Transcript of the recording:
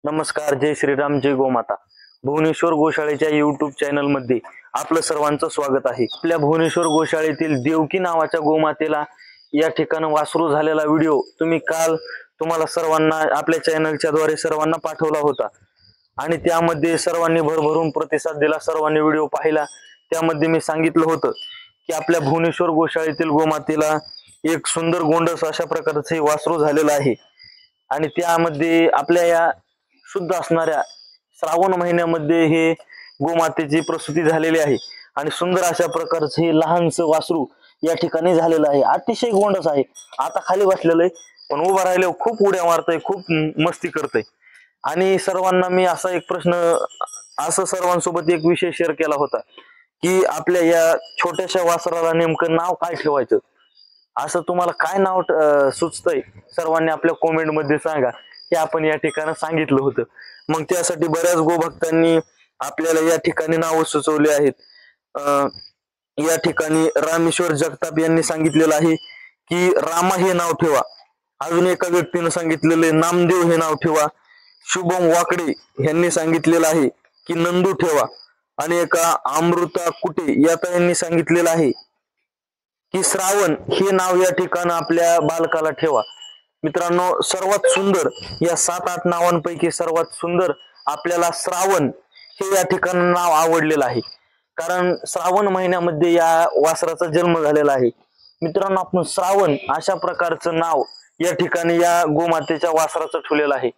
नमस्कार, जय श्रीराम, जय गोमाता. Bhubaneswar गोशाळेच्या YouTube channel मध्ये आपलं सर्वांचं स्वागत आहे. आपल्या भुवनेश्वर गोशाळेतील देवकी नावाच्या गोमातेला या ठिकाणी वासरू झालेला व्हिडिओ तुम्ही काल तुम्हाला सर्वांना आपल्या चॅनलच्या द्वारे सर्वांना पाठवला होता आणि त्यामध्ये सर्वांनी भरभरून प्रतिसाद दिला. सर्वांनी व्हिडिओ पाहिला. त्यामध्ये मी सांगितलं होतं की आपल्या भुवनेश्वर गोशाळेतील गोमातेला एक सुंदर गोंडस अशा प्रकारचे वासरू झालेलं आहे आणि त्यामध्ये आपल्या या शुद्ध असणाऱ्या श्रावण महिन्यामध्ये हे गोमातेची प्रसूती झालेली आहे आणि सुंदर अशा प्रकारचे हे लहानसं वासरू या ठिकाणी झालेलं आहे. अतिशय गोंडस आहे. आता खाली बसलेलं आहे पण उभा राहिल्यावर खूप उड्या मारतय, खूप मस्ती करतय. आणि सर्वांना मी असा एक प्रश्न असं सर्वांसोबत एक विषय शेअर केला होता की आपल्या या छोट्याशा वासराला नेमकं नाव काय ठेवायचं. असं तुम्हाला काय नाव सुचतंय सर्वांनी आपल्या कमेंट मध्ये सांगा. हे आपण या ठिकाणी सांगितलं होतं. मग त्यासाठी बऱ्याच गोभक्तांनी आपल्याला या ठिकाणी नाव सुचवले आहेत. या ठिकाणी रामेश्वर जगताप यांनी सांगितलेलं आहे की रामा हे नाव ठेवा. अजून एका व्यक्तीने सांगितलेले नामदेव हे नाव ठेवा. शुभम वाकडे यांनी सांगितलेलं आहे की नंदू ठेवा आणि एका अमृता कुटे या यांनी सांगितलेलं आहे की श्रावण हे नाव या ठिकाणी आपल्या बालकाला ठेवा. मित्रांनो, सर्वात सुंदर या 7-8 नावांपैकी सर्वात सुंदर आपल्याला श्रावण हे या ठिकाणी नाव आवडलेलं आहे. कारण श्रावण महिन्यामध्ये या वासराचा जन्म झालेला आहे. मित्रांनो, आपण श्रावण अशा प्रकारचं नाव या ठिकाणी या गोमातेच्या वासराचं ठेवलेलं आहे.